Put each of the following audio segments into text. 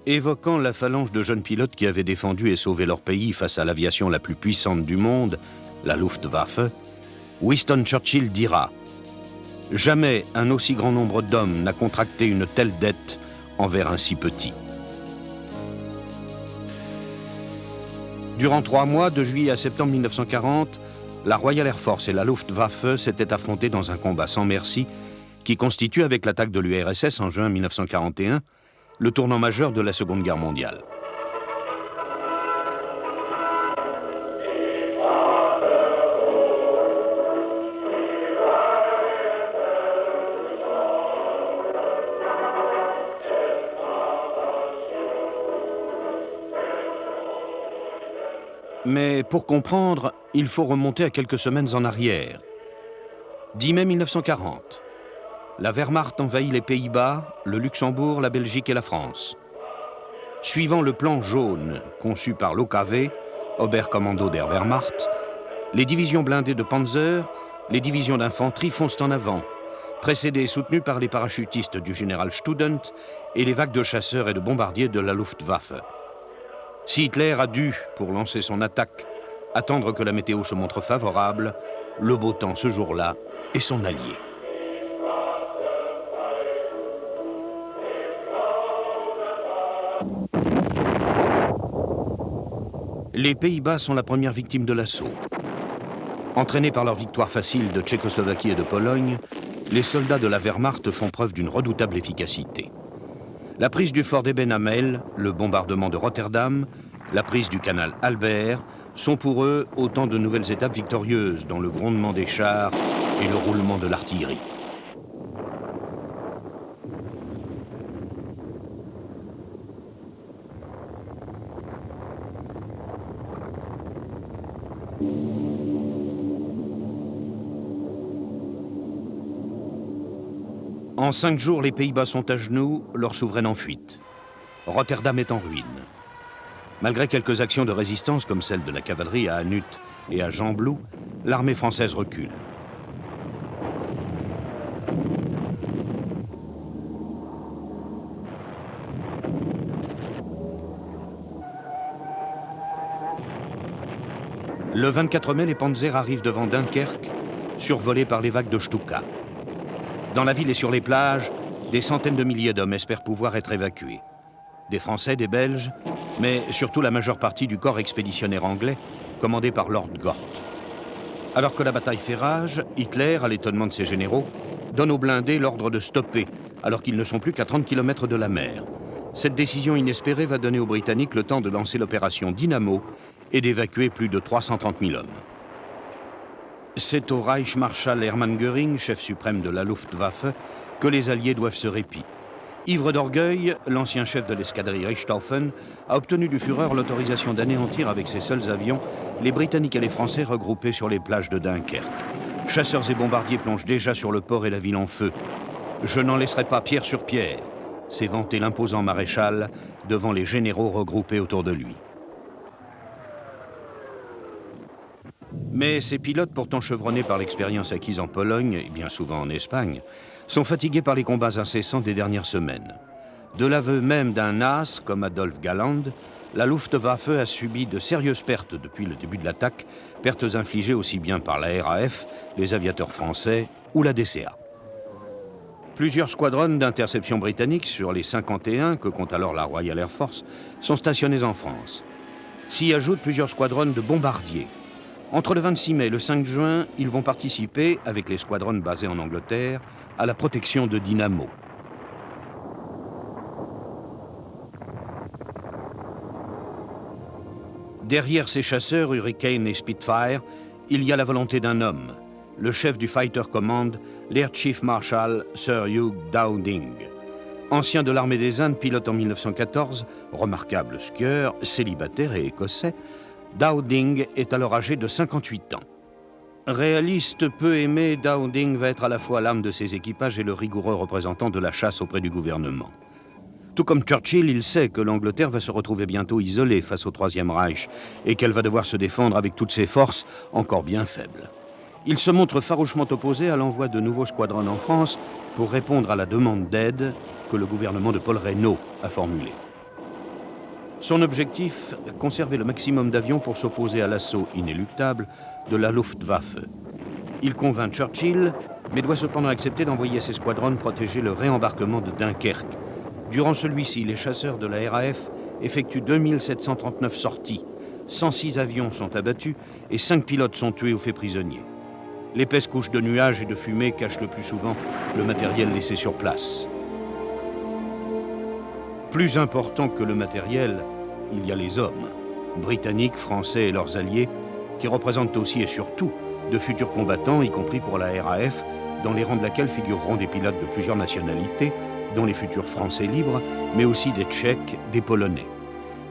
Évoquant la phalange de jeunes pilotes qui avaient défendu et sauvé leur pays face à l'aviation la plus puissante du monde, la Luftwaffe, Winston Churchill dira « Jamais un aussi grand nombre d'hommes n'a contracté une telle dette envers un si petit ». Durant 3 mois, de juillet à septembre 1940, la Royal Air Force et la Luftwaffe s'étaient affrontées dans un combat sans merci qui constitue, avec l'attaque de l'URSS en juin 1941, le tournant majeur de la Seconde Guerre mondiale. Mais pour comprendre, il faut remonter à quelques semaines en arrière. 10 mai 1940. La Wehrmacht envahit les Pays-Bas, le Luxembourg, la Belgique et la France. Suivant le plan jaune conçu par l'OKW, Oberkommando der Wehrmacht, les divisions blindées de Panzer, les divisions d'infanterie foncent en avant, précédées et soutenues par les parachutistes du général Student et les vagues de chasseurs et de bombardiers de la Luftwaffe. Si Hitler a dû, pour lancer son attaque, attendre que la météo se montre favorable, le beau temps ce jour-là est son allié. Les Pays-Bas sont la première victime de l'assaut. Entraînés par leur victoire facile de Tchécoslovaquie et de Pologne, les soldats de la Wehrmacht font preuve d'une redoutable efficacité. La prise du fort d'Eben Hamel, le bombardement de Rotterdam, la prise du canal Albert sont pour eux autant de nouvelles étapes victorieuses dans le grondement des chars et le roulement de l'artillerie. En 5 jours, les Pays-Bas sont à genoux, leur souveraine en fuite. Rotterdam est en ruine. Malgré quelques actions de résistance comme celle de la cavalerie à Hanut et à Gembloux, l'armée française recule. Le 24 mai, les Panzers arrivent devant Dunkerque, survolés par les vagues de Stuka. Dans la ville et sur les plages, des centaines de milliers d'hommes espèrent pouvoir être évacués. Des Français, des Belges, mais surtout la majeure partie du corps expéditionnaire anglais, commandé par Lord Gort. Alors que la bataille fait rage, Hitler, à l'étonnement de ses généraux, donne aux blindés l'ordre de stopper, alors qu'ils ne sont plus qu'à 30 km de la mer. Cette décision inespérée va donner aux Britanniques le temps de lancer l'opération Dynamo et d'évacuer plus de 330 000 hommes. C'est au Reichsmarschall Hermann Göring, chef suprême de la Luftwaffe, que les Alliés doivent ce répit. Ivre d'orgueil, l'ancien chef de l'escadrille Richthofen a obtenu du Führer l'autorisation d'anéantir avec ses seuls avions les Britanniques et les Français regroupés sur les plages de Dunkerque. Chasseurs et bombardiers plongent déjà sur le port et la ville en feu. « Je n'en laisserai pas pierre sur pierre », s'est vanté l'imposant maréchal devant les généraux regroupés autour de lui. Mais ces pilotes, pourtant chevronnés par l'expérience acquise en Pologne et bien souvent en Espagne, sont fatigués par les combats incessants des dernières semaines. De l'aveu même d'un as, comme Adolf Galland, la Luftwaffe a subi de sérieuses pertes depuis le début de l'attaque, pertes infligées aussi bien par la RAF, les aviateurs français ou la DCA. Plusieurs squadrons d'interception britanniques sur les 51 que compte alors la Royal Air Force sont stationnés en France. S'y ajoutent plusieurs squadrons de bombardiers. Entre le 26 mai et le 5 juin, ils vont participer, avec les squadrons basés en Angleterre, à la protection de Dynamo. Derrière ces chasseurs, Hurricane et Spitfire, il y a la volonté d'un homme, le chef du Fighter Command, l'Air Chief Marshal Sir Hugh Dowding. Ancien de l'armée des Indes, pilote en 1914, remarquable skieur, célibataire et écossais, Dowding est alors âgé de 58 ans. Réaliste peu aimé, Dowding va être à la fois l'âme de ses équipages et le rigoureux représentant de la chasse auprès du gouvernement. Tout comme Churchill, il sait que l'Angleterre va se retrouver bientôt isolée face au Troisième Reich et qu'elle va devoir se défendre avec toutes ses forces, encore bien faibles. Il se montre farouchement opposé à l'envoi de nouveaux squadrons en France pour répondre à la demande d'aide que le gouvernement de Paul Reynaud a formulée. Son objectif, conserver le maximum d'avions pour s'opposer à l'assaut inéluctable de la Luftwaffe. Il convainc Churchill, mais doit cependant accepter d'envoyer ses squadrons protéger le réembarquement de Dunkerque. Durant celui-ci, les chasseurs de la RAF effectuent 2739 sorties. 106 avions sont abattus et 5 pilotes sont tués ou faits prisonniers. L'épaisse couche de nuages et de fumée cache le plus souvent le matériel laissé sur place. Plus important que le matériel, il y a les hommes, britanniques, français et leurs alliés, qui représentent aussi et surtout de futurs combattants, y compris pour la RAF, dans les rangs de laquelle figureront des pilotes de plusieurs nationalités, dont les futurs Français libres, mais aussi des Tchèques, des Polonais.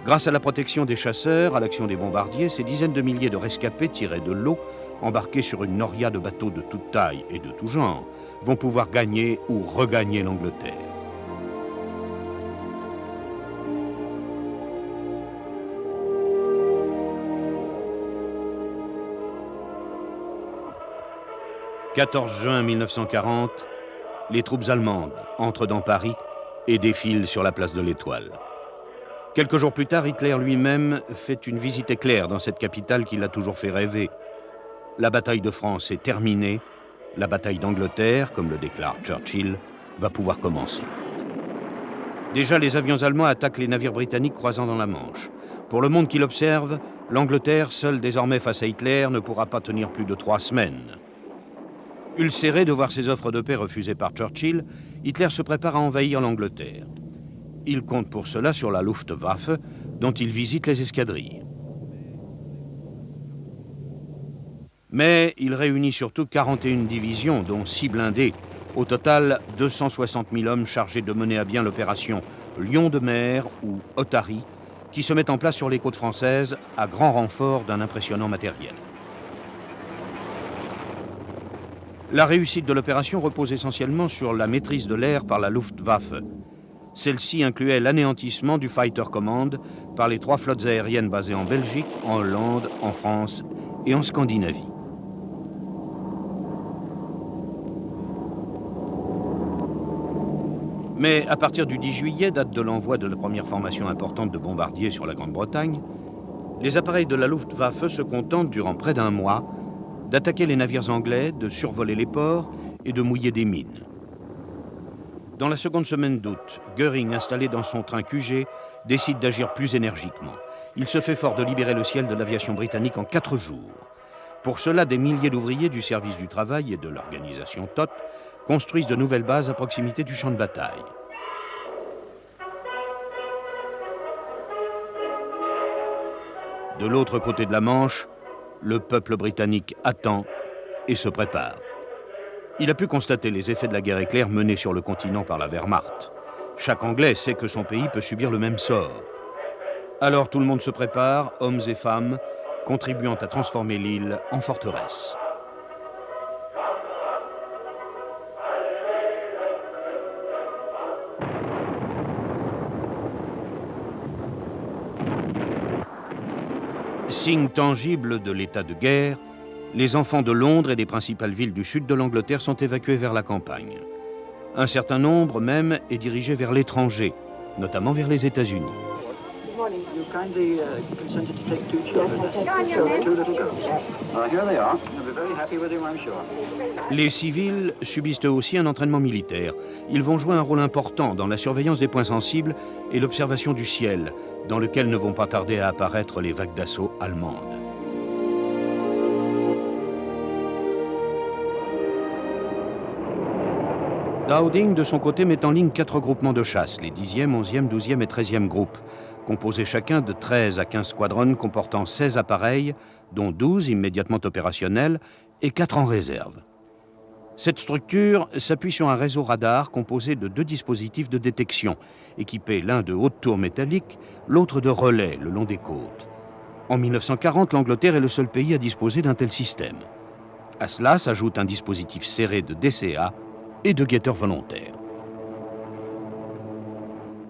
Grâce à la protection des chasseurs, à l'action des bombardiers, ces dizaines de milliers de rescapés tirés de l'eau, embarqués sur une noria de bateaux de toute taille et de tout genre, vont pouvoir gagner ou regagner l'Angleterre. « 14 juin 1940, les troupes allemandes entrent dans Paris et défilent sur la place de l'Étoile. Quelques jours plus tard, Hitler lui-même fait une visite éclair dans cette capitale qui l'a toujours fait rêver. La bataille de France est terminée, la bataille d'Angleterre, comme le déclare Churchill, va pouvoir commencer. Déjà, les avions allemands attaquent les navires britanniques croisant dans la Manche. Pour le monde qui l'observe, l'Angleterre, seule désormais face à Hitler, ne pourra pas tenir plus de 3 semaines. Ulcéré de voir ses offres de paix refusées par Churchill, Hitler se prépare à envahir l'Angleterre. Il compte pour cela sur la Luftwaffe, dont il visite les escadrilles. Mais il réunit surtout 41 divisions, dont 6 blindés. Au total, 260 000 hommes chargés de mener à bien l'opération Lion de mer ou Otari, qui se met en place sur les côtes françaises à grand renfort d'un impressionnant matériel. La réussite de l'opération repose essentiellement sur la maîtrise de l'air par la Luftwaffe. Celle-ci incluait l'anéantissement du Fighter Command par les 3 flottes aériennes basées en Belgique, en Hollande, en France et en Scandinavie. Mais à partir du 10 juillet, date de l'envoi de la première formation importante de bombardiers sur la Grande-Bretagne, les appareils de la Luftwaffe se contentent durant près d'1 mois d'attaquer les navires anglais, de survoler les ports et de mouiller des mines. Dans la seconde semaine d'août, Göring, installé dans son train QG, décide d'agir plus énergiquement. Il se fait fort de libérer le ciel de l'aviation britannique en 4 jours. Pour cela, des milliers d'ouvriers du service du travail et de l'organisation TOT construisent de nouvelles bases à proximité du champ de bataille. De l'autre côté de la Manche, le peuple britannique attend et se prépare. Il a pu constater les effets de la guerre éclair menée sur le continent par la Wehrmacht. Chaque Anglais sait que son pays peut subir le même sort. Alors tout le monde se prépare, hommes et femmes, contribuant à transformer l'île en forteresse. Signe tangible de l'état de guerre, les enfants de Londres et des principales villes du sud de l'Angleterre sont évacués vers la campagne. Un certain nombre même est dirigé vers l'étranger, notamment vers les États-Unis. Les civils subissent eux aussi un entraînement militaire. Ils vont jouer un rôle important dans la surveillance des points sensibles et l'observation du ciel, dans lequel ne vont pas tarder à apparaître les vagues d'assaut allemandes. Dowding, de son côté, met en ligne 4 groupements de chasse, les 10e, 11e, 12e et 13e groupes, composés chacun de 13 à 15 squadrons comportant 16 appareils, dont 12 immédiatement opérationnels et 4 en réserve. Cette structure s'appuie sur un réseau radar composé de 2 dispositifs de détection, équipés l'un de hautes tours métalliques, l'autre de relais le long des côtes. En 1940, l'Angleterre est le seul pays à disposer d'un tel système. À cela s'ajoute un dispositif serré de DCA et de guetteurs volontaires.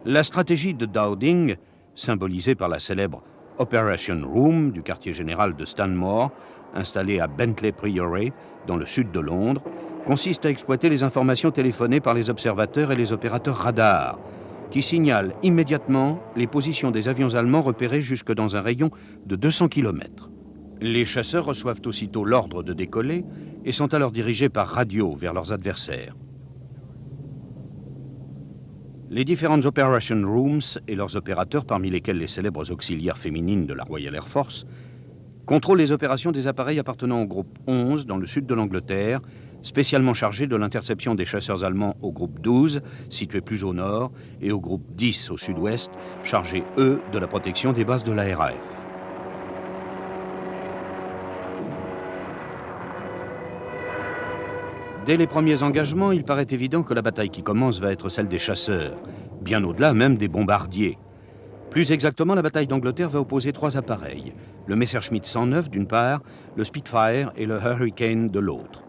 La stratégie de Dowding, symbolisée par la célèbre Operation Room du quartier général de Stanmore, installé à Bentley Priory, dans le sud de Londres, consiste à exploiter les informations téléphonées par les observateurs et les opérateurs radars, qui signale immédiatement les positions des avions allemands repérés jusque dans un rayon de 200 km. Les chasseurs reçoivent aussitôt l'ordre de décoller et sont alors dirigés par radio vers leurs adversaires. Les différentes Operation Rooms et leurs opérateurs, parmi lesquels les célèbres auxiliaires féminines de la Royal Air Force, contrôlent les opérations des appareils appartenant au groupe 11 dans le sud de l'Angleterre, spécialement chargé de l'interception des chasseurs allemands au groupe 12, situé plus au nord, et au groupe 10 au sud-ouest, chargés, eux, de la protection des bases de la RAF. Dès les premiers engagements, il paraît évident que la bataille qui commence va être celle des chasseurs, bien au-delà même des bombardiers. Plus exactement, la bataille d'Angleterre va opposer trois appareils, le Messerschmitt 109 d'une part, le Spitfire et le Hurricane de l'autre.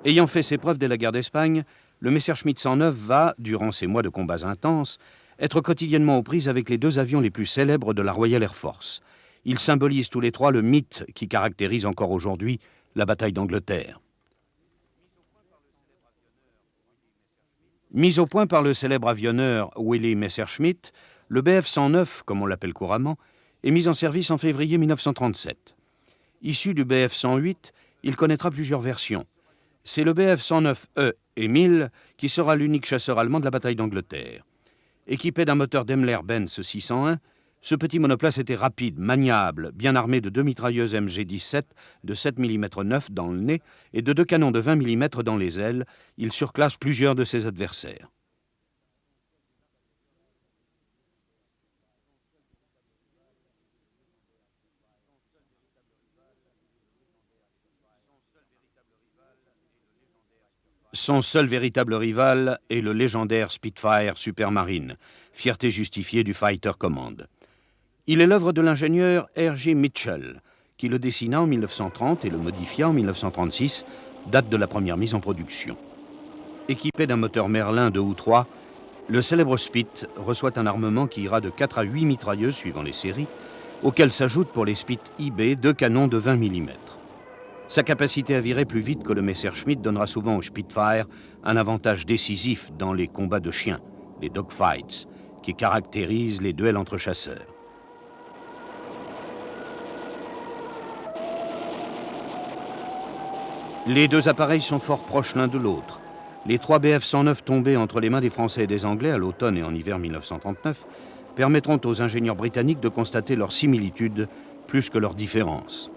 Ayant fait ses preuves dès la guerre d'Espagne, le Messerschmitt 109 va, durant ces mois de combats intenses, être quotidiennement aux prises avec les deux avions les plus célèbres de la Royal Air Force. Ils symbolisent tous les trois le mythe qui caractérise encore aujourd'hui la bataille d'Angleterre. Mis au point par le célèbre avionneur Willy Messerschmitt, le Bf-109, comme on l'appelle couramment, est mis en service en février 1937. Issu du Bf-108, il connaîtra plusieurs versions. C'est le Bf-109E Emile qui sera l'unique chasseur allemand de la bataille d'Angleterre. Équipé d'un moteur Daimler-Benz 601, ce petit monoplace était rapide, maniable, bien armé de deux mitrailleuses MG-17 de 7 mm 9 dans le nez et de deux canons de 20 mm dans les ailes. Il surclasse plusieurs de ses adversaires. Son seul véritable rival est le légendaire Spitfire Supermarine, fierté justifiée du Fighter Command. Il est l'œuvre de l'ingénieur R.J. Mitchell, qui le dessina en 1930 et le modifia en 1936, date de la première mise en production. Équipé d'un moteur Merlin 2 ou 3, le célèbre Spit reçoit un armement qui ira de 4 à 8 mitrailleuses suivant les séries, auxquelles s'ajoutent pour les Spit IB 2 canons de 20 mm. Sa capacité à virer plus vite que le Messerschmitt donnera souvent au Spitfire un avantage décisif dans les combats de chiens, les dogfights, qui caractérisent les duels entre chasseurs. Les deux appareils sont fort proches l'un de l'autre. Les trois Bf-109 tombés entre les mains des Français et des Anglais à l'automne et en hiver 1939 permettront aux ingénieurs britanniques de constater leur similitude plus que leur différence.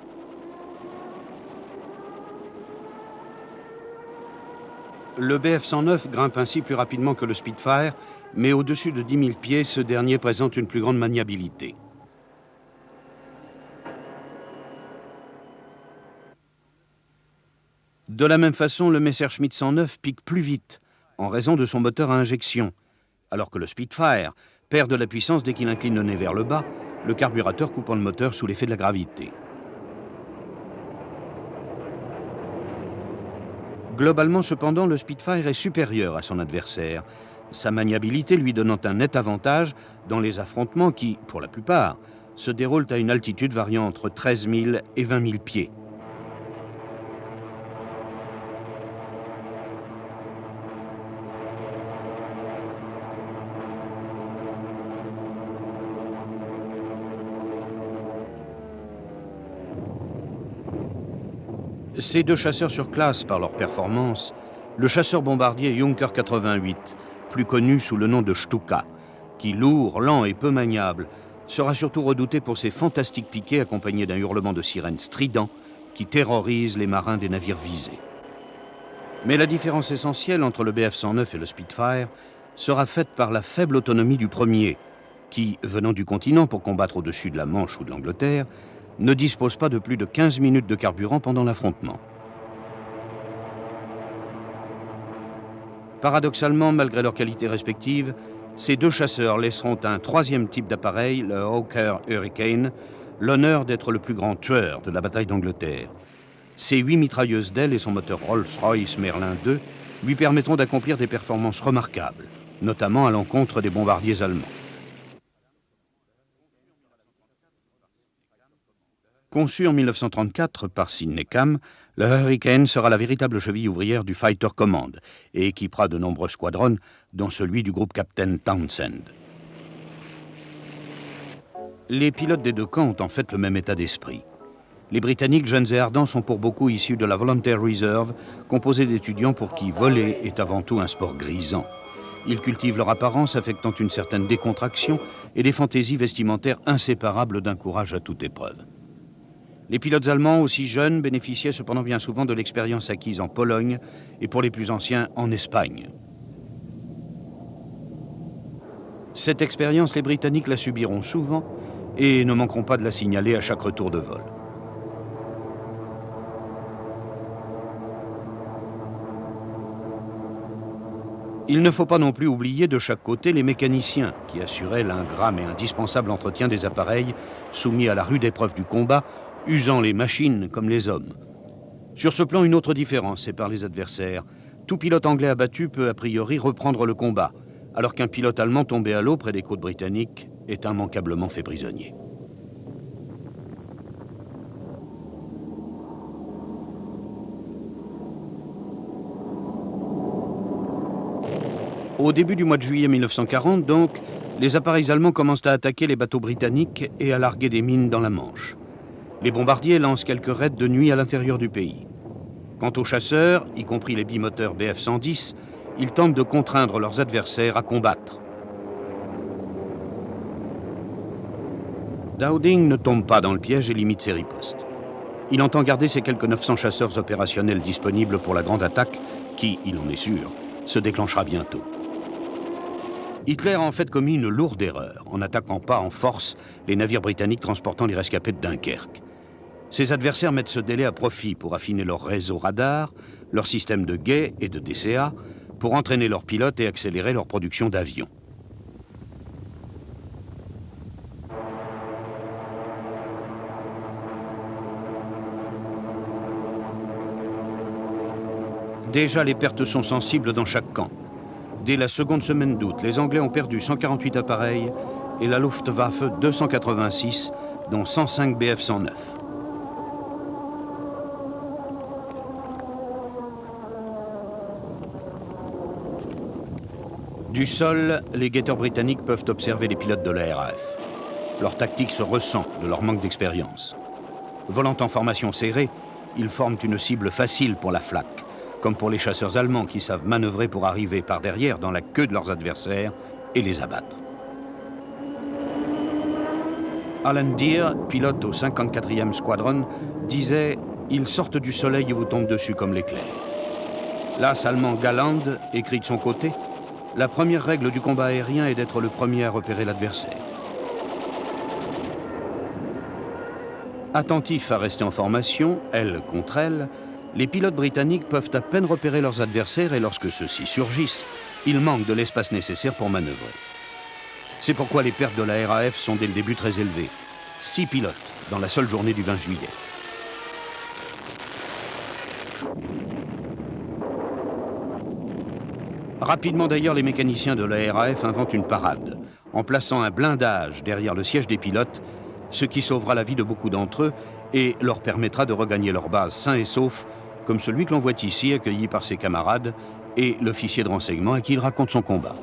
Le Bf-109 grimpe ainsi plus rapidement que le Spitfire, mais au-dessus de 10 000 pieds, ce dernier présente une plus grande maniabilité. De la même façon, le Messerschmitt 109 pique plus vite, en raison de son moteur à injection, alors que le Spitfire perd de la puissance dès qu'il incline le nez vers le bas, le carburateur coupant le moteur sous l'effet de la gravité. Globalement, cependant, le Spitfire est supérieur à son adversaire, sa maniabilité lui donnant un net avantage dans les affrontements qui, pour la plupart, se déroulent à une altitude variant entre 13 000 et 20 000 pieds. Ces deux chasseurs surclassent par leur performance le chasseur bombardier Junker 88, plus connu sous le nom de Stuka, qui, lourd, lent et peu maniable, sera surtout redouté pour ses fantastiques piquets accompagnés d'un hurlement de sirène strident qui terrorise les marins des navires visés. Mais la différence essentielle entre le Bf-109 et le Spitfire sera faite par la faible autonomie du premier, qui, venant du continent pour combattre au-dessus de la Manche ou de l'Angleterre, ne dispose pas de plus de 15 minutes de carburant pendant l'affrontement. Paradoxalement, malgré leurs qualités respectives, ces deux chasseurs laisseront un troisième type d'appareil, le Hawker Hurricane, l'honneur d'être le plus grand tueur de la bataille d'Angleterre. Ses 8 mitrailleuses d'ailes et son moteur Rolls-Royce Merlin II lui permettront d'accomplir des performances remarquables, notamment à l'encontre des bombardiers allemands. Conçu en 1934 par Sidney Cam, le Hurricane sera la véritable cheville ouvrière du Fighter Command et équipera de nombreux squadrons, dont celui du groupe Captain Townsend. Les pilotes des deux camps ont en fait le même état d'esprit. Les Britanniques jeunes et ardents sont pour beaucoup issus de la Volunteer Reserve, composée d'étudiants pour qui voler est avant tout un sport grisant. Ils cultivent leur apparence affectant une certaine décontraction et des fantaisies vestimentaires inséparables d'un courage à toute épreuve. Les pilotes allemands, aussi jeunes, bénéficiaient cependant bien souvent de l'expérience acquise en Pologne et pour les plus anciens en Espagne. Cette expérience, les Britanniques la subiront souvent et ne manqueront pas de la signaler à chaque retour de vol. Il ne faut pas non plus oublier de chaque côté les mécaniciens qui assuraient l'ingrat mais indispensable entretien des appareils soumis à la rude épreuve du combat, usant les machines comme les hommes. Sur ce plan, une autre différence sépare les adversaires. Tout pilote anglais abattu peut a priori reprendre le combat, alors qu'un pilote allemand tombé à l'eau près des côtes britanniques est immanquablement fait prisonnier. Au début du mois de juillet 1940, donc, les appareils allemands commencent à attaquer les bateaux britanniques et à larguer des mines dans la Manche. Les bombardiers lancent quelques raids de nuit à l'intérieur du pays. Quant aux chasseurs, y compris les bimoteurs Bf-110, ils tentent de contraindre leurs adversaires à combattre. Dowding ne tombe pas dans le piège et limite ses ripostes. Il entend garder ses quelques 900 chasseurs opérationnels disponibles pour la grande attaque qui, il en est sûr, se déclenchera bientôt. Hitler a en fait commis une lourde erreur en n'attaquant pas en force les navires britanniques transportant les rescapés de Dunkerque. Ses adversaires mettent ce délai à profit pour affiner leur réseau radar, leur système de guet et de DCA, pour entraîner leurs pilotes et accélérer leur production d'avions. Déjà, les pertes sont sensibles dans chaque camp. Dès la seconde semaine d'août, les Anglais ont perdu 148 appareils et la Luftwaffe 286, dont 105 Bf-109. Du sol, les guetteurs britanniques peuvent observer les pilotes de la RAF. Leur tactique se ressent de leur manque d'expérience. Volant en formation serrée, ils forment une cible facile pour la flak, comme pour les chasseurs allemands qui savent manœuvrer pour arriver par derrière dans la queue de leurs adversaires et les abattre. Alan Deer, pilote au 54e Squadron, disait « Ils sortent du soleil et vous tombent dessus comme l'éclair ». L'as allemand Galland écrit de son côté « La première règle du combat aérien est d'être le premier à repérer l'adversaire ». Attentifs à rester en formation, elle contre elle, les pilotes britanniques peuvent à peine repérer leurs adversaires et lorsque ceux-ci surgissent, ils manquent de l'espace nécessaire pour manœuvrer. C'est pourquoi les pertes de la RAF sont dès le début très élevées. 6 pilotes dans la seule journée du 20 juillet. Rapidement d'ailleurs, les mécaniciens de la RAF inventent une parade, en plaçant un blindage derrière le siège des pilotes, ce qui sauvera la vie de beaucoup d'entre eux et leur permettra de regagner leur base sains et saufs, comme celui que l'on voit ici, accueilli par ses camarades, et l'officier de renseignement à qui il raconte son combat.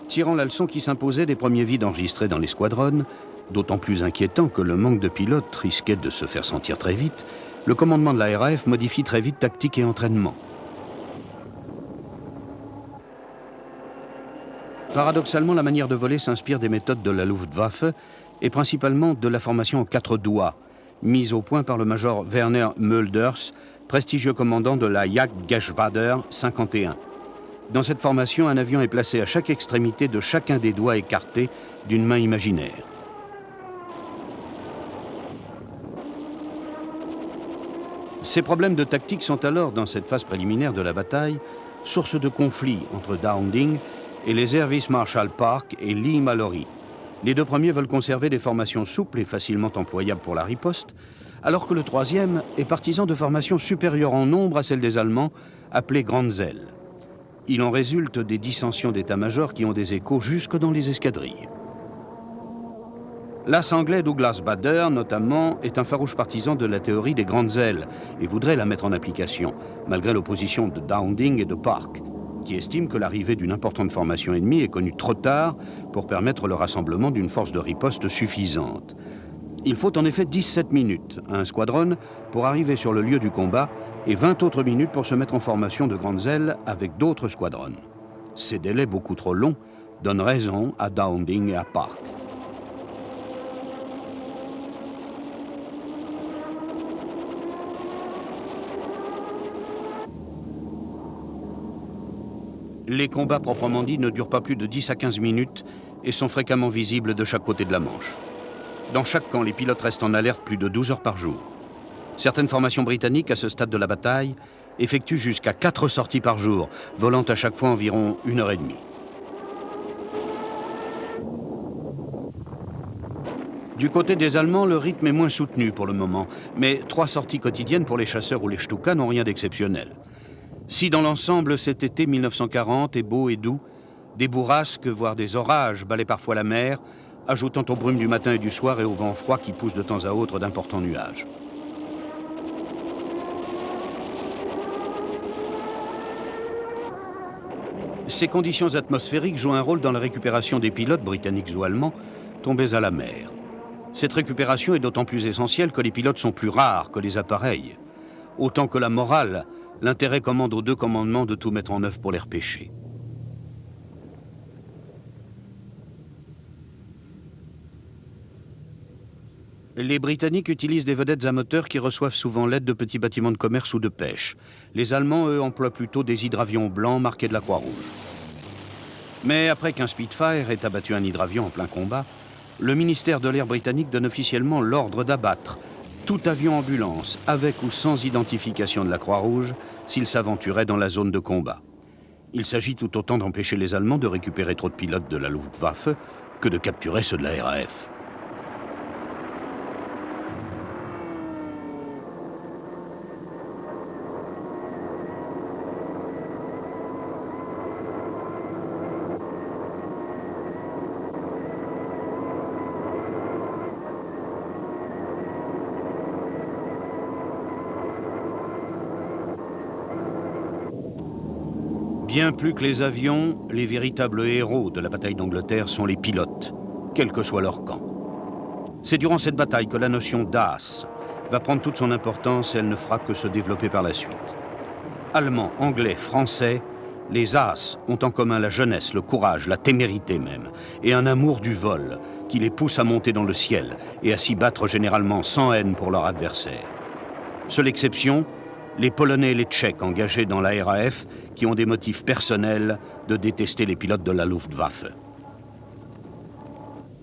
Tirant la leçon qui s'imposait des premiers vides enregistrés dans les squadrons, d'autant plus inquiétant que le manque de pilotes risquait de se faire sentir très vite, le commandement de la RAF modifie très vite tactique et entraînement. Paradoxalement, la manière de voler s'inspire des méthodes de la Luftwaffe et principalement de la formation en 4 doigts, mise au point par le major Werner Mölders, prestigieux commandant de la Jagdgeschwader 51. Dans cette formation, un avion est placé à chaque extrémité de chacun des doigts écartés d'une main imaginaire. Ces problèmes de tactique sont alors, dans cette phase préliminaire de la bataille, source de conflits entre Dowding et les Air Vice Marshal Park et Lee Mallory. Les deux premiers veulent conserver des formations souples et facilement employables pour la riposte, alors que le troisième est partisan de formations supérieures en nombre à celles des Allemands, appelées grandes ailes. Il en résulte des dissensions d'état-major qui ont des échos jusque dans les escadrilles. L'as anglais Douglas Bader, notamment, est un farouche partisan de la théorie des grandes ailes et voudrait la mettre en application, malgré l'opposition de Dowding et de Parke, qui estiment que l'arrivée d'une importante formation ennemie est connue trop tard pour permettre le rassemblement d'une force de riposte suffisante. Il faut en effet 17 minutes à un squadron pour arriver sur le lieu du combat et 20 autres minutes pour se mettre en formation de grandes ailes avec d'autres squadrons. Ces délais beaucoup trop longs donnent raison à Dowding et à Parke. Les combats proprement dits ne durent pas plus de 10 à 15 minutes et sont fréquemment visibles de chaque côté de la Manche. Dans chaque camp, les pilotes restent en alerte plus de 12 heures par jour. Certaines formations britanniques, à ce stade de la bataille, effectuent jusqu'à 4 sorties par jour, volant à chaque fois environ 1 heure et demie. Du côté des Allemands, le rythme est moins soutenu pour le moment, mais 3 sorties quotidiennes pour les chasseurs ou les Stuka n'ont rien d'exceptionnel. Si dans l'ensemble cet été 1940 est beau et doux, des bourrasques, voire des orages balaient parfois la mer, ajoutant aux brumes du matin et du soir et au vent froid qui pousse de temps à autre d'importants nuages. Ces conditions atmosphériques jouent un rôle dans la récupération des pilotes, britanniques ou allemands, tombés à la mer. Cette récupération est d'autant plus essentielle que les pilotes sont plus rares que les appareils. Autant que la morale, l'intérêt commande aux 2 commandements de tout mettre en œuvre pour les repêcher. Les Britanniques utilisent des vedettes à moteur qui reçoivent souvent l'aide de petits bâtiments de commerce ou de pêche. Les Allemands, eux, emploient plutôt des hydravions blancs marqués de la Croix-Rouge. Mais après qu'un Spitfire ait abattu un hydravion en plein combat, le ministère de l'Air britannique donne officiellement l'ordre d'abattre tout avion ambulance, avec ou sans identification de la Croix-Rouge, s'il s'aventurait dans la zone de combat. Il s'agit tout autant d'empêcher les Allemands de récupérer trop de pilotes de la Luftwaffe que de capturer ceux de la RAF. Bien plus que les avions, les véritables héros de la bataille d'Angleterre sont les pilotes, quel que soit leur camp. C'est durant cette bataille que la notion d'as va prendre toute son importance et elle ne fera que se développer par la suite. Allemands, Anglais, Français, les as ont en commun la jeunesse, le courage, la témérité même, et un amour du vol qui les pousse à monter dans le ciel et à s'y battre généralement sans haine pour leur adversaire. Seule exception, les Polonais et les Tchèques engagés dans la RAF qui ont des motifs personnels de détester les pilotes de la Luftwaffe.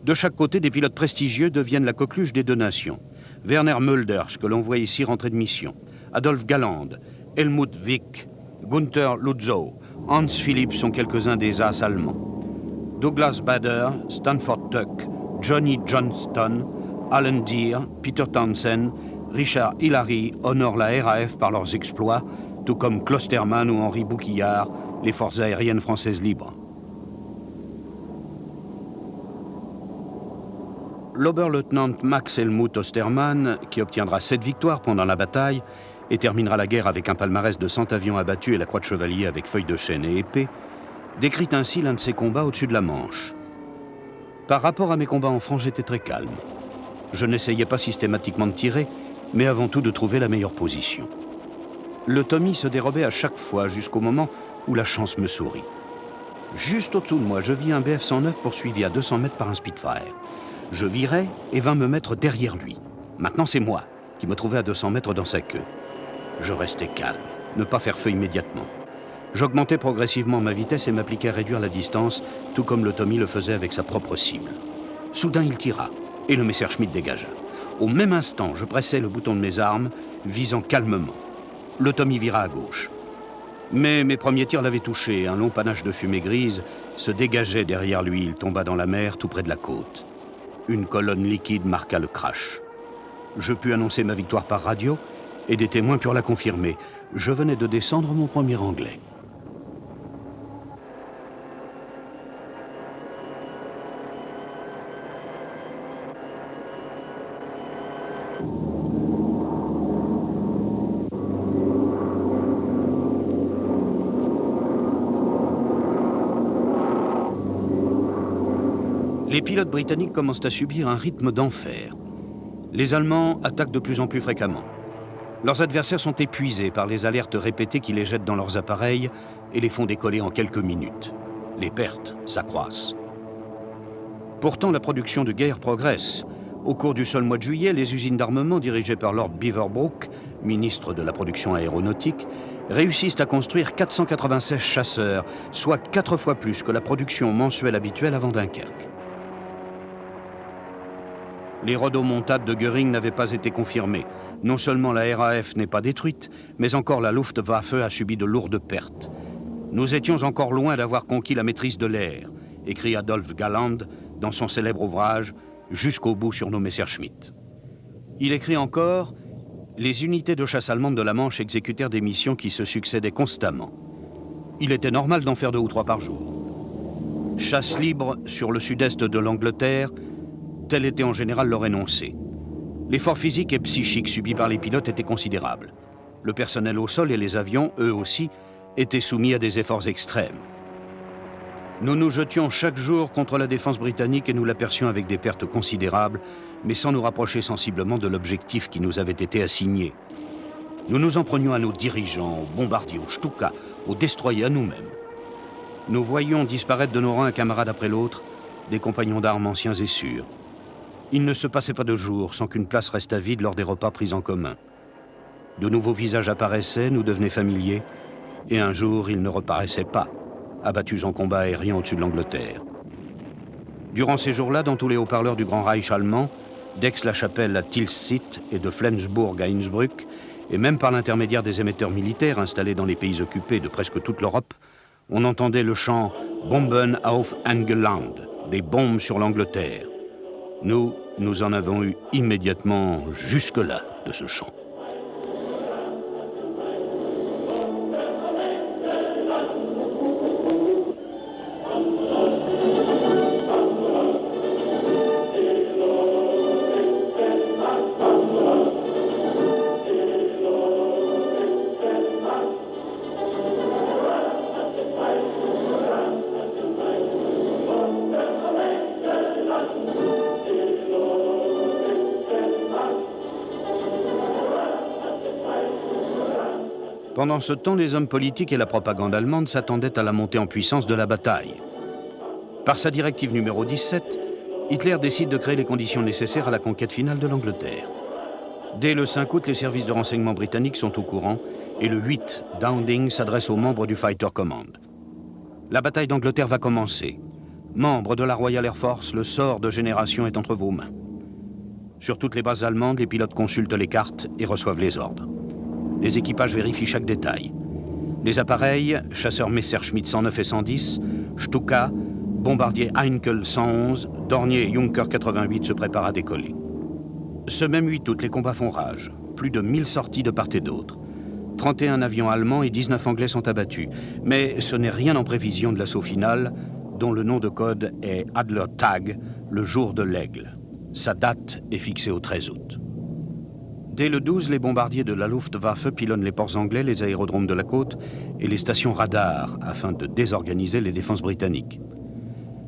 De chaque côté, des pilotes prestigieux deviennent la coqueluche des 2 nations. Werner Mölders, que l'on voit ici rentrer de mission, Adolf Galland, Helmut Wick, Gunther Lutzow, Hans Philipp sont quelques-uns des as allemands. Douglas Bader, Stanford Tuck, Johnny Johnston, Alan Deere, Peter Townsend, Richard Hillary honorent la RAF par leurs exploits, tout comme Klosterman ou Henri Bouquillard, les forces aériennes françaises libres. L'Oberleutnant Max Helmut Ostermann, qui obtiendra 7 victoires pendant la bataille et terminera la guerre avec un palmarès de 100 avions abattus et la croix de chevalier avec feuilles de chêne et épée, décrit ainsi l'un de ses combats au-dessus de la Manche. Par rapport à mes combats en France, j'étais très calme. Je n'essayais pas systématiquement de tirer, mais avant tout de trouver la meilleure position. Le Tommy se dérobait à chaque fois jusqu'au moment où la chance me sourit. Juste au-dessous de moi, je vis un Bf-109 poursuivi à 200 mètres par un Spitfire. Je virais et vins me mettre derrière lui. Maintenant, c'est moi qui me trouvais à 200 mètres dans sa queue. Je restais calme, ne pas faire feu immédiatement. J'augmentais progressivement ma vitesse et m'appliquais à réduire la distance, tout comme le Tommy le faisait avec sa propre cible. Soudain, il tira, et le Messerschmitt dégagea. Au même instant, je pressai le bouton de mes armes, visant calmement. Le Tommy vira à gauche. Mais mes premiers tirs l'avaient touché, et un long panache de fumée grise se dégageait derrière lui. Il tomba dans la mer, tout près de la côte. Une colonne liquide marqua le crash. Je pus annoncer ma victoire par radio, et des témoins purent la confirmer. Je venais de descendre mon premier Anglais. Les pilotes britanniques commencent à subir un rythme d'enfer. Les Allemands attaquent de plus en plus fréquemment. Leurs adversaires sont épuisés par les alertes répétées qui les jettent dans leurs appareils et les font décoller en quelques minutes. Les pertes s'accroissent. Pourtant, la production de guerre progresse. Au cours du seul mois de juillet, les usines d'armement dirigées par Lord Beaverbrook, ministre de la production aéronautique, réussissent à construire 496 chasseurs, soit 4 fois plus que la production mensuelle habituelle avant Dunkerque. Les rodomontades de Göring n'avaient pas été confirmées. Non seulement la RAF n'est pas détruite, mais encore la Luftwaffe a subi de lourdes pertes. Nous étions encore loin d'avoir conquis la maîtrise de l'air, écrit Adolf Galland dans son célèbre ouvrage « Jusqu'au bout sur nos Messerschmitt ». Il écrit encore « Les unités de chasse allemandes de la Manche exécutèrent des missions qui se succédaient constamment. Il était normal d'en faire 2 ou 3 par jour. Chasse libre sur le sud-est de l'Angleterre, tel était en général leur énoncé. L'effort physique et psychique subi par les pilotes était considérable. Le personnel au sol et les avions, eux aussi, étaient soumis à des efforts extrêmes. Nous nous jetions chaque jour contre la défense britannique et nous l'apercions avec des pertes considérables, mais sans nous rapprocher sensiblement de l'objectif qui nous avait été assigné. Nous nous en prenions à nos dirigeants, aux bombardiers, aux Stuka, aux destroyers, à nous-mêmes. Nous voyions disparaître de nos rangs un camarade après l'autre, des compagnons d'armes anciens et sûrs. Il ne se passait pas de jour sans qu'une place restât vide lors des repas pris en commun. De nouveaux visages apparaissaient, nous devenaient familiers, et un jour ils ne reparaissaient pas, abattus en combat aérien au-dessus de l'Angleterre. Durant ces jours-là, dans tous les haut-parleurs du Grand Reich allemand, d'Aix-la-Chapelle à Tilsit et de Flensburg à Innsbruck, et même par l'intermédiaire des émetteurs militaires installés dans les pays occupés de presque toute l'Europe, on entendait le chant « Bomben auf England », des bombes sur l'Angleterre. Nous en avons eu immédiatement jusque-là de ce chant. Pendant ce temps, les hommes politiques et la propagande allemande s'attendaient à la montée en puissance de la bataille. Par sa directive numéro 17, Hitler décide de créer les conditions nécessaires à la conquête finale de l'Angleterre. Dès le 5 août, les services de renseignement britanniques sont au courant et le 8, Dowding s'adresse aux membres du Fighter Command. La bataille d'Angleterre va commencer. Membres de la Royal Air Force, le sort de génération est entre vos mains. Sur toutes les bases allemandes, les pilotes consultent les cartes et reçoivent les ordres. Les équipages vérifient chaque détail. Les appareils, chasseurs Messerschmitt 109 et 110, Stuka, bombardier Heinkel 111, Dornier et Junker 88 se préparent à décoller. Ce même 8 août, les combats font rage. Plus de 1000 sorties de part et d'autre. 31 avions allemands et 19 anglais sont abattus. Mais ce n'est rien en prévision de l'assaut final, dont le nom de code est Adler Tag, le jour de l'aigle. Sa date est fixée au 13 août. Dès le 12, les bombardiers de la Luftwaffe pilonnent les ports anglais, les aérodromes de la côte et les stations radars afin de désorganiser les défenses britanniques.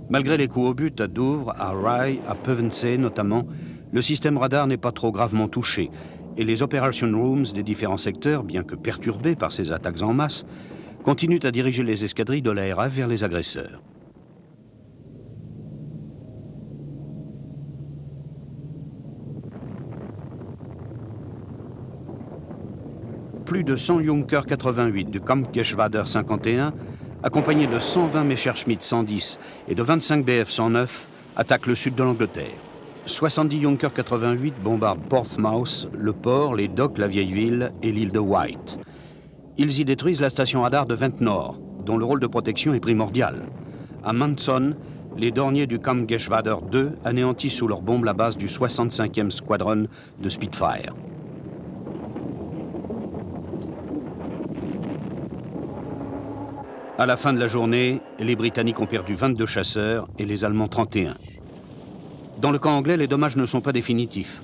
Malgré les coups au but à Douvres, à Rye, à Pevensey notamment, le système radar n'est pas trop gravement touché et les operation rooms des différents secteurs, bien que perturbés par ces attaques en masse, continuent à diriger les escadrilles de la RAF vers les agresseurs. Plus de 100 Junker 88 du Kampfgeschwader 51, accompagnés de 120 Messerschmitt 110 et de 25 Bf 109, attaquent le sud de l'Angleterre. 70 Junker 88 bombardent Portsmouth, le port, les docks, la vieille ville et l'île de Wight. Ils y détruisent la station radar de Ventnor, dont le rôle de protection est primordial. À Manson, les dorniers du Kampfgeschwader 2 anéantissent sous leurs bombes la base du 65e Squadron de Spitfire. À la fin de la journée, les Britanniques ont perdu 22 chasseurs et les Allemands 31. Dans le camp anglais, les dommages ne sont pas définitifs.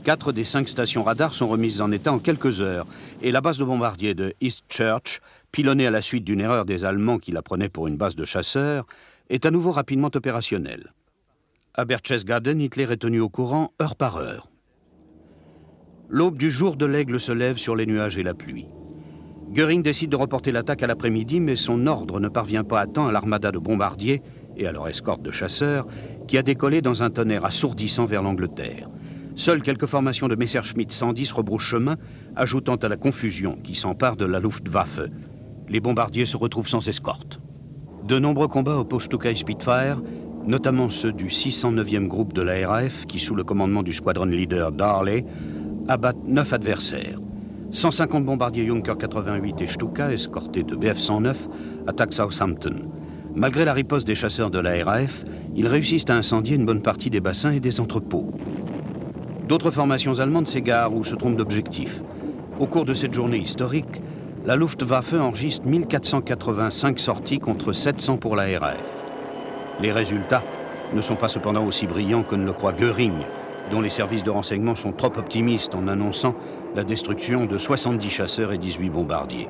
4 des 5 stations radars sont remises en état en quelques heures et la base de bombardiers de East Church, pilonnée à la suite d'une erreur des Allemands qui la prenaient pour une base de chasseurs, est à nouveau rapidement opérationnelle. À Berchtesgaden, Hitler est tenu au courant heure par heure. L'aube du jour de l'Aigle se lève sur les nuages et la pluie. Göring décide de reporter l'attaque à l'après-midi, mais son ordre ne parvient pas à temps à l'armada de bombardiers et à leur escorte de chasseurs, qui a décollé dans un tonnerre assourdissant vers l'Angleterre. Seules quelques formations de Messerschmitt 110 rebroussent chemin, ajoutant à la confusion qui s'empare de la Luftwaffe. Les bombardiers se retrouvent sans escorte. De nombreux combats opposent Stuka et Spitfire, notamment ceux du 609e groupe de la RAF, qui, sous le commandement du squadron leader Darley, abattent 9 adversaires. 150 bombardiers Junker 88 et Stuka, escortés de Bf 109, attaquent Southampton. Malgré la riposte des chasseurs de la RAF, ils réussissent à incendier une bonne partie des bassins et des entrepôts. D'autres formations allemandes s'égarent ou se trompent d'objectif. Au cours de cette journée historique, la Luftwaffe enregistre 1485 sorties contre 700 pour la RAF. Les résultats ne sont pas cependant aussi brillants que ne le croit Göring, dont les services de renseignement sont trop optimistes en annonçant la destruction de 70 chasseurs et 18 bombardiers.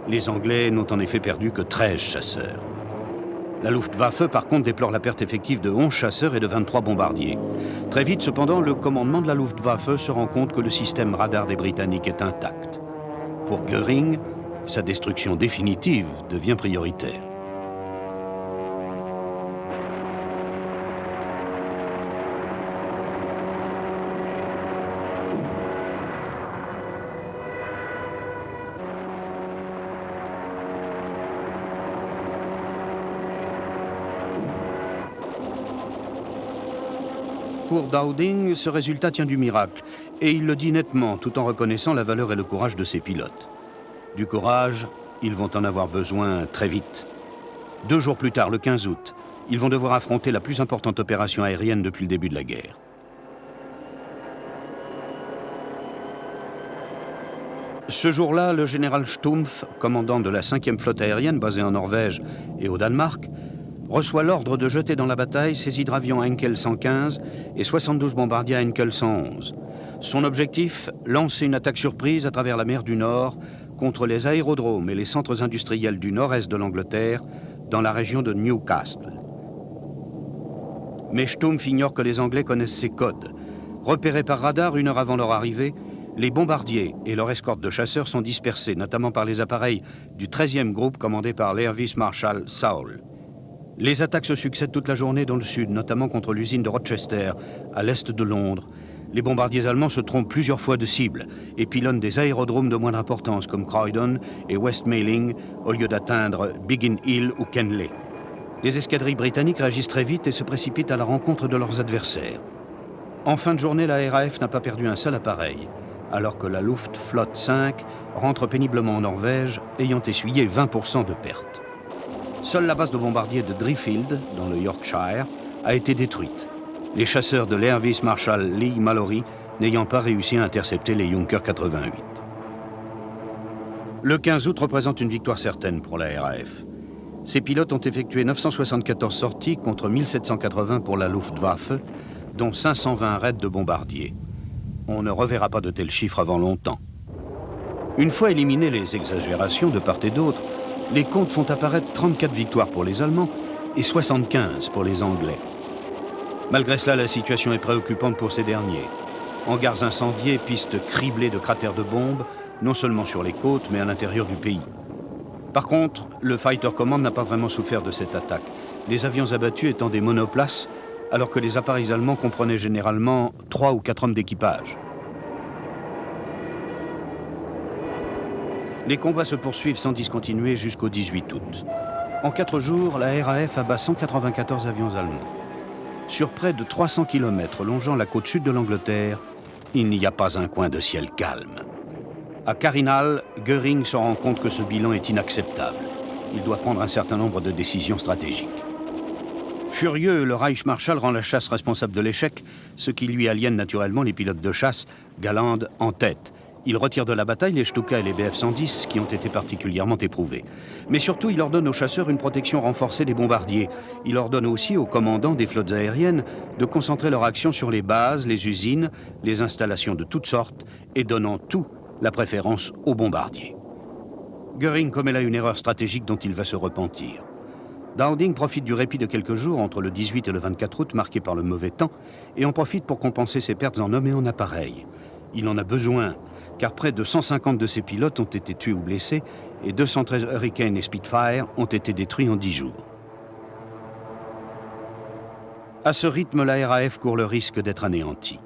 Les Anglais n'ont en effet perdu que 13 chasseurs. La Luftwaffe, par contre, déplore la perte effective de 11 chasseurs et de 23 bombardiers. Très vite, cependant, le commandement de la Luftwaffe se rend compte que le système radar des Britanniques est intact. Pour Göring, sa destruction définitive devient prioritaire. Pour Dowding, ce résultat tient du miracle, et il le dit nettement, tout en reconnaissant la valeur et le courage de ses pilotes. Du courage, ils vont en avoir besoin très vite. 2 jours plus tard, le 15 août, ils vont devoir affronter la plus importante opération aérienne depuis le début de la guerre. Ce jour-là, le général Stumpf, commandant de la 5e flotte aérienne basée en Norvège et au Danemark, reçoit l'ordre de jeter dans la bataille ses hydravions Heinkel 115 et 72 bombardiers Heinkel 111. Son objectif, lancer une attaque surprise à travers la mer du Nord contre les aérodromes et les centres industriels du nord-est de l'Angleterre, dans la région de Newcastle. Mais Stumpf ignore que les Anglais connaissent ces codes. Repérés par radar 1 heure avant leur arrivée, les bombardiers et leur escorte de chasseurs sont dispersés, notamment par les appareils du 13e groupe commandé par l'Air Vice Marshal Saul. Les attaques se succèdent toute la journée dans le sud, notamment contre l'usine de Rochester, à l'est de Londres. Les bombardiers allemands se trompent plusieurs fois de cible et pilonnent des aérodromes de moindre importance comme Croydon et West Mailing au lieu d'atteindre Biggin Hill ou Kenley. Les escadrilles britanniques réagissent très vite et se précipitent à la rencontre de leurs adversaires. En fin de journée, la RAF n'a pas perdu un seul appareil, alors que la Luftflotte 5 rentre péniblement en Norvège, ayant essuyé 20% de pertes. Seule la base de bombardiers de Driffield, dans le Yorkshire, a été détruite. Les chasseurs de l'Air Vice Marshal Lee Mallory n'ayant pas réussi à intercepter les Junker 88. Le 15 août représente une victoire certaine pour la RAF. Ses pilotes ont effectué 974 sorties contre 1780 pour la Luftwaffe, dont 520 raids de bombardiers. On ne reverra pas de tels chiffres avant longtemps. Une fois éliminées les exagérations de part et d'autre, les comptes font apparaître 34 victoires pour les Allemands et 75 pour les Anglais. Malgré cela, la situation est préoccupante pour ces derniers. Hangars incendiés, pistes criblées de cratères de bombes, non seulement sur les côtes, mais à l'intérieur du pays. Par contre, le Fighter Command n'a pas vraiment souffert de cette attaque, les avions abattus étant des monoplaces, alors que les appareils allemands comprenaient généralement 3 ou 4 hommes d'équipage. Les combats se poursuivent sans discontinuer jusqu'au 18 août. En 4 jours, la RAF abat 194 avions allemands. Sur près de 300 km longeant la côte sud de l'Angleterre, il n'y a pas un coin de ciel calme. À Carinal, Göring se rend compte que ce bilan est inacceptable. Il doit prendre un certain nombre de décisions stratégiques. Furieux, le Reichsmarschall rend la chasse responsable de l'échec, ce qui lui aliène naturellement les pilotes de chasse, Galland en tête. Il retire de la bataille les Stuka et les Bf 110 qui ont été particulièrement éprouvés. Mais surtout, il ordonne aux chasseurs une protection renforcée des bombardiers. Il ordonne aussi aux commandants des flottes aériennes de concentrer leur action sur les bases, les usines, les installations de toutes sortes, et donnant tout la préférence aux bombardiers. Göring commet là une erreur stratégique dont il va se repentir. Dowding profite du répit de quelques jours entre le 18 et le 24 août marqué par le mauvais temps et en profite pour compenser ses pertes en hommes et en appareils. Il en a besoin, car près de 150 de ses pilotes ont été tués ou blessés et 213 Hurricane et Spitfire ont été détruits en 10 jours. À ce rythme, la RAF court le risque d'être anéantie.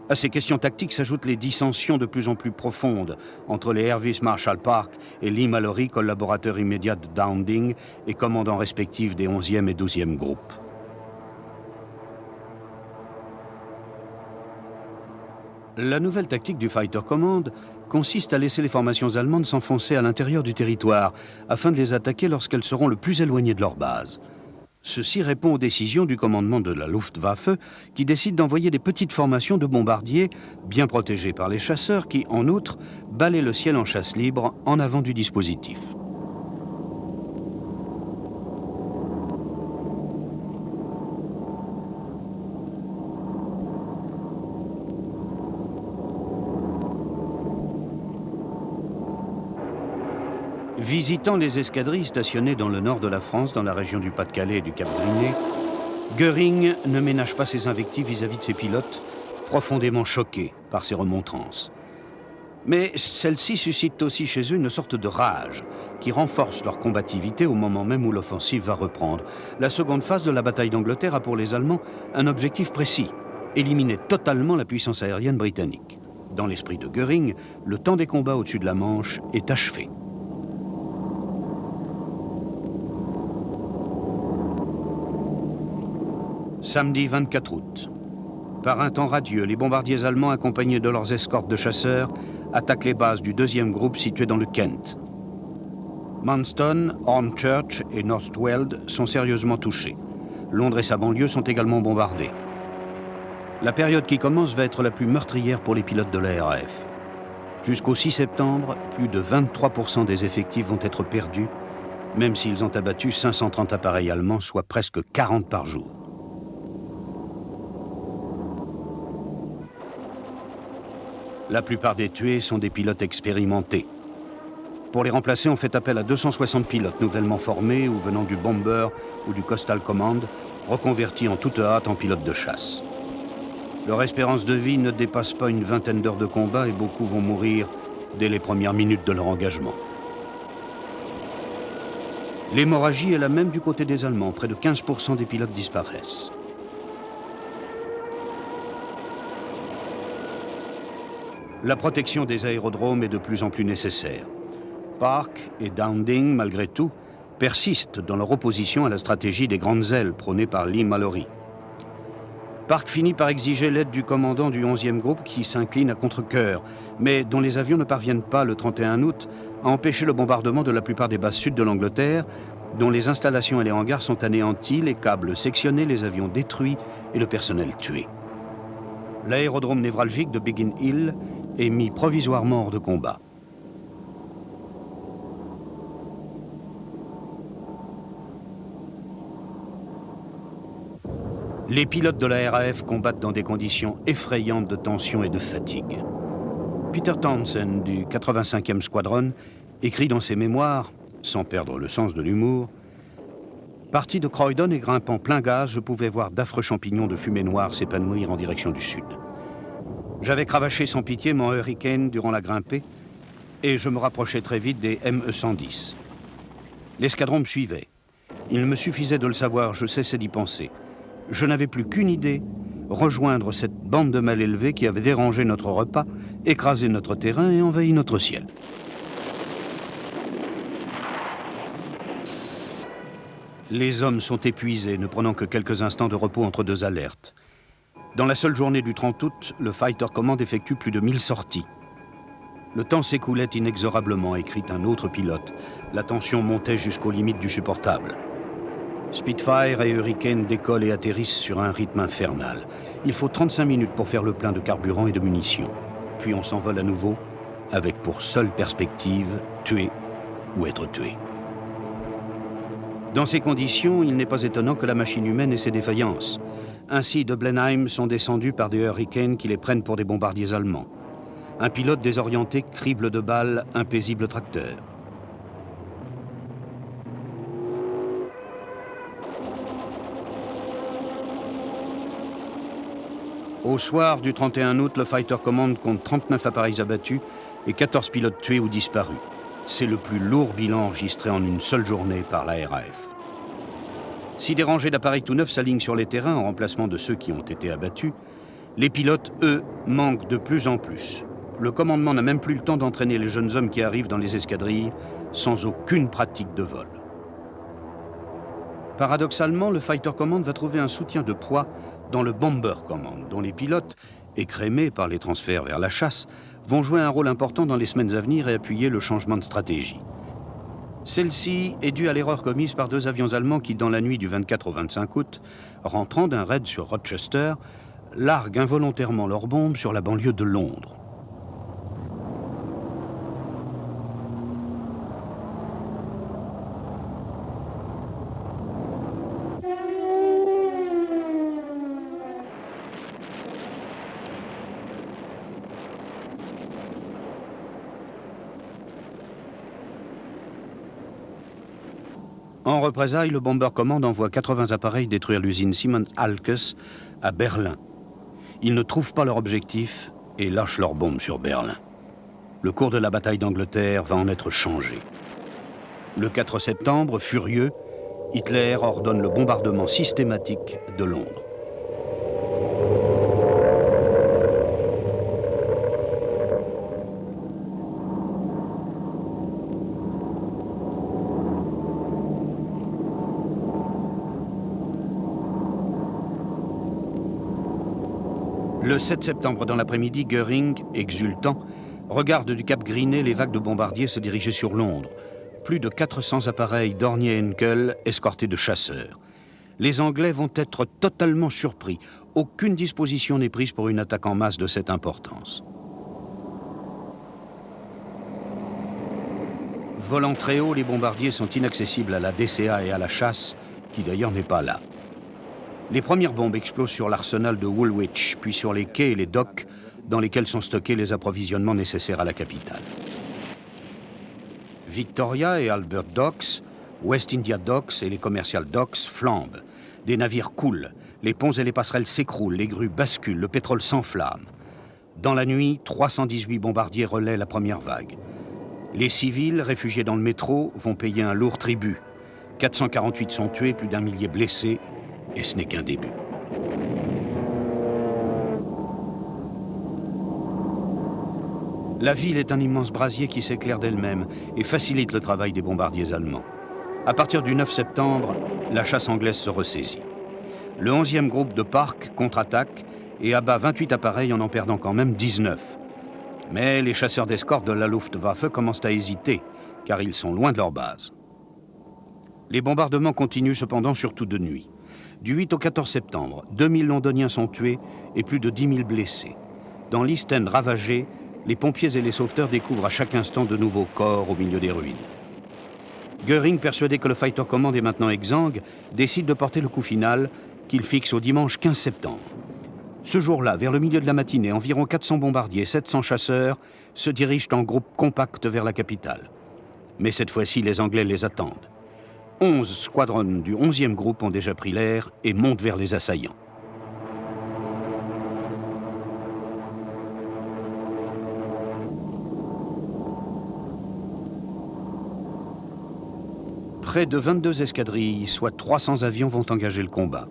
À ces questions tactiques s'ajoutent les dissensions de plus en plus profondes entre les Air Vice Marshall Park et Lee Mallory, collaborateurs immédiats de Dowding et commandants respectifs des 11e et 12e groupes. La nouvelle tactique du Fighter Command consiste à laisser les formations allemandes s'enfoncer à l'intérieur du territoire afin de les attaquer lorsqu'elles seront le plus éloignées de leur base. Ceci répond aux décisions du commandement de la Luftwaffe qui décide d'envoyer des petites formations de bombardiers bien protégés par les chasseurs qui, en outre, balaient le ciel en chasse libre en avant du dispositif. Visitant les escadrilles stationnées dans le nord de la France, dans la région du Pas-de-Calais et du Cap-Griné, Göring ne ménage pas ses invectives vis-à-vis de ses pilotes, profondément choqués par ces remontrances. Mais celles-ci suscitent aussi chez eux une sorte de rage qui renforce leur combativité au moment même où l'offensive va reprendre. La seconde phase de la bataille d'Angleterre a pour les Allemands un objectif précis, éliminer totalement la puissance aérienne britannique. Dans l'esprit de Göring, le temps des combats au-dessus de la Manche est achevé. Samedi 24 août. Par un temps radieux, les bombardiers allemands, accompagnés de leurs escortes de chasseurs, attaquent les bases du 2e groupe situé dans le Kent. Manston, Hornchurch et Northweld sont sérieusement touchés. Londres et sa banlieue sont également bombardés. La période qui commence va être la plus meurtrière pour les pilotes de la RAF. Jusqu'au 6 septembre, plus de 23% des effectifs vont être perdus, même s'ils ont abattu 530 appareils allemands, soit presque 40 par jour. La plupart des tués sont des pilotes expérimentés. Pour les remplacer, on fait appel à 260 pilotes nouvellement formés ou venant du Bomber ou du Coastal Command, reconvertis en toute hâte en pilotes de chasse. Leur espérance de vie ne dépasse pas une vingtaine d'heures de combat et beaucoup vont mourir dès les premières minutes de leur engagement. L'hémorragie est la même du côté des Allemands, près de 15% des pilotes disparaissent. La protection des aérodromes est de plus en plus nécessaire. Park et Dowding, malgré tout, persistent dans leur opposition à la stratégie des grandes ailes prônée par Lee Mallory. Park finit par exiger l'aide du commandant du 11e groupe qui s'incline à contre-cœur, mais dont les avions ne parviennent pas, le 31 août, à empêcher le bombardement de la plupart des bases sud de l'Angleterre, dont les installations et les hangars sont anéantis, les câbles sectionnés, les avions détruits et le personnel tué. L'aérodrome névralgique de Biggin Hill est mis provisoirement hors de combat. Les pilotes de la RAF combattent dans des conditions effrayantes de tension et de fatigue. Peter Townsend du 85e Squadron écrit dans ses mémoires, sans perdre le sens de l'humour, « Parti de Croydon et grimpant plein gaz, je pouvais voir d'affreux champignons de fumée noire s'épanouir en direction du sud. J'avais cravaché sans pitié mon Hurricane durant la grimpée et je me rapprochais très vite des ME-110. L'escadron me suivait. Il me suffisait de le savoir, je cessais d'y penser. Je n'avais plus qu'une idée, rejoindre cette bande de mal élevés qui avait dérangé notre repas, écrasé notre terrain et envahi notre ciel. » Les hommes sont épuisés, ne prenant que quelques instants de repos entre deux alertes. Dans la seule journée du 30 août, le Fighter Command effectue plus de 1000 sorties. Le temps s'écoulait inexorablement, écrit un autre pilote. La tension montait jusqu'aux limites du supportable. Spitfire et Hurricane décollent et atterrissent sur un rythme infernal. Il faut 35 minutes pour faire le plein de carburant et de munitions. Puis on s'envole à nouveau, avec pour seule perspective, tuer ou être tué. Dans ces conditions, il n'est pas étonnant que la machine humaine ait ses défaillances. Ainsi, de Blenheim sont descendus par des Hurricanes qui les prennent pour des bombardiers allemands. Un pilote désorienté crible de balles un paisible tracteur. Au soir du 31 août, le Fighter Command compte 39 appareils abattus et 14 pilotes tués ou disparus. C'est le plus lourd bilan enregistré en une seule journée par la RAF. Si des rangées d'appareils tout neufs s'alignent sur les terrains en remplacement de ceux qui ont été abattus, les pilotes, eux, manquent de plus en plus. Le commandement n'a même plus le temps d'entraîner les jeunes hommes qui arrivent dans les escadrilles sans aucune pratique de vol. Paradoxalement, le Fighter Command va trouver un soutien de poids dans le Bomber Command, dont les pilotes, écrémés par les transferts vers la chasse, vont jouer un rôle important dans les semaines à venir et appuyer le changement de stratégie. Celle-ci est due à l'erreur commise par 2 avions allemands qui, dans la nuit du 24 au 25 août, rentrant d'un raid sur Rochester, larguent involontairement leurs bombes sur la banlieue de Londres. En représailles, le Bomber Command envoie 80 appareils détruire l'usine Siemens-Halkes à Berlin. Ils ne trouvent pas leur objectif et lâchent leurs bombes sur Berlin. Le cours de la bataille d'Angleterre va en être changé. Le 4 septembre, furieux, Hitler ordonne le bombardement systématique de Londres. Le 7 septembre, dans l'après-midi, Göring, exultant, regarde du cap Griné les vagues de bombardiers se diriger sur Londres. Plus de 400 appareils Dornier & Henkel escortés de chasseurs. Les Anglais vont être totalement surpris. Aucune disposition n'est prise pour une attaque en masse de cette importance. Volant très haut, les bombardiers sont inaccessibles à la DCA et à la chasse, qui d'ailleurs n'est pas là. Les premières bombes explosent sur l'arsenal de Woolwich, puis sur les quais et les docks dans lesquels sont stockés les approvisionnements nécessaires à la capitale. Victoria et Albert Docks, West India Docks et les Commercial Docks flambent. Des navires coulent, les ponts et les passerelles s'écroulent, les grues basculent, le pétrole s'enflamme. Dans la nuit, 318 bombardiers relaient la première vague. Les civils, réfugiés dans le métro, vont payer un lourd tribut. 448 sont tués, plus d'1 millier blessés. Et ce n'est qu'un début. La ville est un immense brasier qui s'éclaire d'elle-même et facilite le travail des bombardiers allemands. À partir du 9 septembre, la chasse anglaise se ressaisit. Le 11e groupe de Park contre-attaque et abat 28 appareils en perdant quand même 19. Mais les chasseurs d'escorte de la Luftwaffe commencent à hésiter, car ils sont loin de leur base. Les bombardements continuent cependant surtout de nuit. Du 8 au 14 septembre, 2000 Londoniens sont tués et plus de 10 000 blessés. Dans l'East End ravagé, les pompiers et les sauveteurs découvrent à chaque instant de nouveaux corps au milieu des ruines. Göring, persuadé que le Fighter Command est maintenant exsangue, décide de porter le coup final qu'il fixe au dimanche 15 septembre. Ce jour-là, vers le milieu de la matinée, environ 400 bombardiers et 700 chasseurs se dirigent en groupe compact vers la capitale. Mais cette fois-ci, les Anglais les attendent. 11 squadrons du 11e groupe ont déjà pris l'air et montent vers les assaillants. Près de 22 escadrilles, soit 300 avions, vont engager le combat.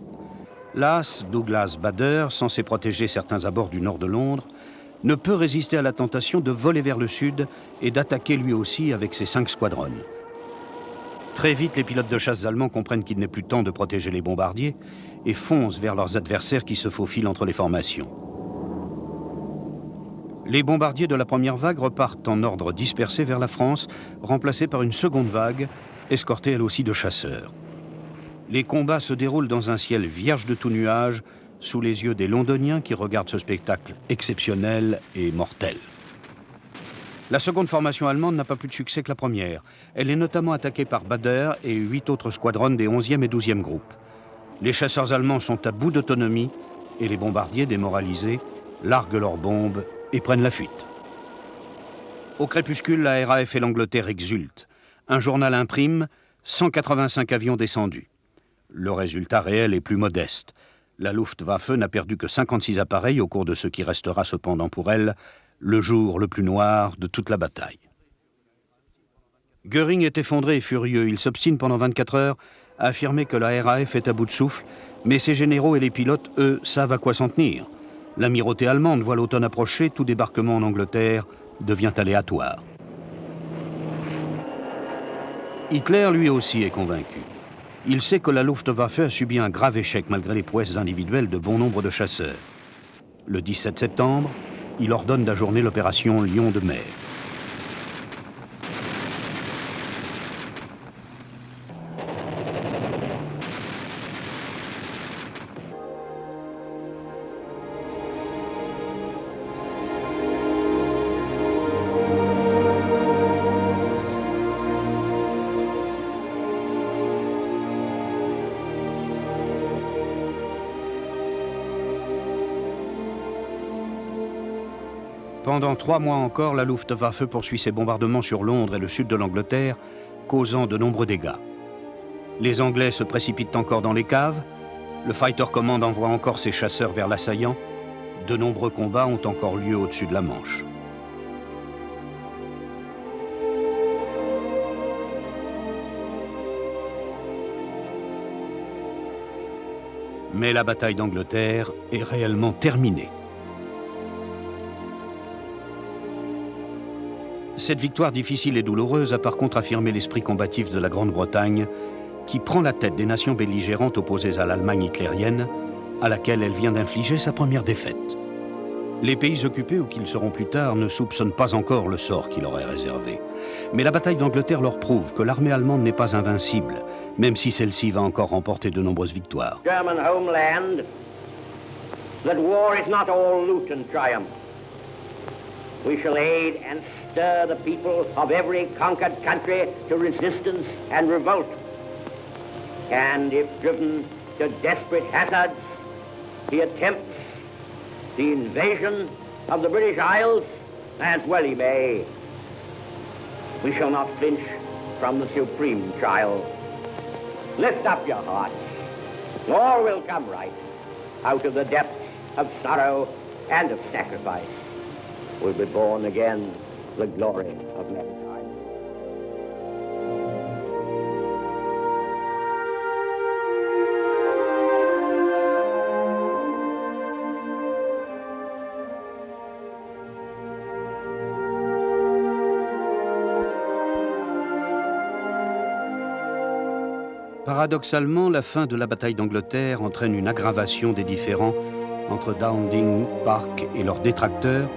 L'as Douglas Bader, censé protéger certains abords du nord de Londres, ne peut résister à la tentation de voler vers le sud et d'attaquer lui aussi avec ses 5 squadrons. Très vite, les pilotes de chasse allemands comprennent qu'il n'est plus temps de protéger les bombardiers et foncent vers leurs adversaires qui se faufilent entre les formations. Les bombardiers de la première vague repartent en ordre dispersé vers la France, remplacés par une seconde vague, escortée elle aussi de chasseurs. Les combats se déroulent dans un ciel vierge de tout nuage, sous les yeux des Londoniens qui regardent ce spectacle exceptionnel et mortel. La seconde formation allemande n'a pas plus de succès que la première. Elle est notamment attaquée par Bader et 8 autres squadrons des 11e et 12e groupes. Les chasseurs allemands sont à bout d'autonomie et les bombardiers, démoralisés, larguent leurs bombes et prennent la fuite. Au crépuscule, la RAF et l'Angleterre exultent. Un journal imprime 185 avions descendus. Le résultat réel est plus modeste. La Luftwaffe n'a perdu que 56 appareils au cours de ce qui restera cependant pour elle le jour le plus noir de toute la bataille. Göring est effondré et furieux. Il s'obstine pendant 24 heures à affirmer que la RAF est à bout de souffle, mais ses généraux et les pilotes, eux, savent à quoi s'en tenir. L'amirauté allemande voit l'automne approcher, tout débarquement en Angleterre devient aléatoire. Hitler, lui aussi, est convaincu. Il sait que la Luftwaffe a subi un grave échec malgré les prouesses individuelles de bon nombre de chasseurs. Le 17 septembre, il ordonne d'ajourner l'opération Lion de mer. Pendant 3 mois encore, la Luftwaffe poursuit ses bombardements sur Londres et le sud de l'Angleterre, causant de nombreux dégâts. Les Anglais se précipitent encore dans les caves, le Fighter Command envoie encore ses chasseurs vers l'assaillant, de nombreux combats ont encore lieu au-dessus de la Manche. Mais la bataille d'Angleterre est réellement terminée. Cette victoire difficile et douloureuse a par contre affirmé l'esprit combatif de la Grande-Bretagne, qui prend la tête des nations belligérantes opposées à l'Allemagne hitlérienne, à laquelle elle vient d'infliger sa première défaite. Les pays occupés, ou qu'ils seront plus tard, ne soupçonnent pas encore le sort qui leur est réservé. Mais la bataille d'Angleterre leur prouve que l'armée allemande n'est pas invincible, même si celle-ci va encore remporter de nombreuses victoires. German homeland, that war is not all loot and triumph. We shall aid and stir the people of every conquered country to resistance and revolt. And if driven to desperate hazards, he attempts the invasion of the British Isles, as well he may. We shall not flinch from the supreme trial. Lift up your hearts. All will come right out of the depths of sorrow and of sacrifice. Will be born again the glory of mankind. Paradoxalement, la fin de la bataille d'Angleterre entraîne une aggravation des différends entre Dowding, Parke et leurs détracteurs,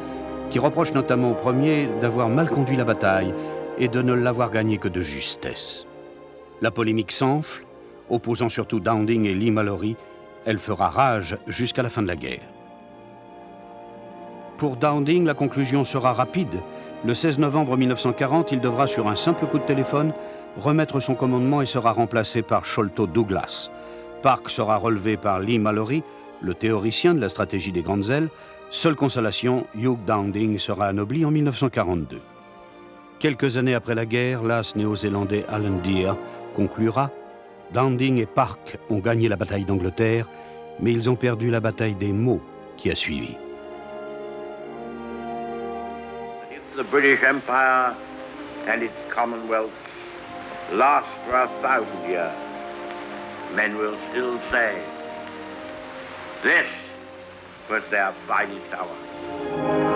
qui reprochent notamment au premier d'avoir mal conduit la bataille et de ne l'avoir gagnée que de justesse. La polémique s'enfle, opposant surtout Dowding et Lee-Mallory. Elle fera rage jusqu'à la fin de la guerre. Pour Dowding, la conclusion sera rapide. Le 16 novembre 1940, il devra, sur un simple coup de téléphone, remettre son commandement et sera remplacé par Sholto Douglas. Parke sera relevé par Lee-Mallory, le théoricien de la stratégie des grandes ailes. Seule consolation, Hugh Dowding sera anobli en 1942. Quelques années après la guerre, l'as néo-zélandais Alan Deer conclura « Dowding et Parke ont gagné la bataille d'Angleterre, mais ils ont perdu la bataille des mots qui a suivi. » The British Empire and its Commonwealth last for 1,000 years, men will still say, this was their finest hour.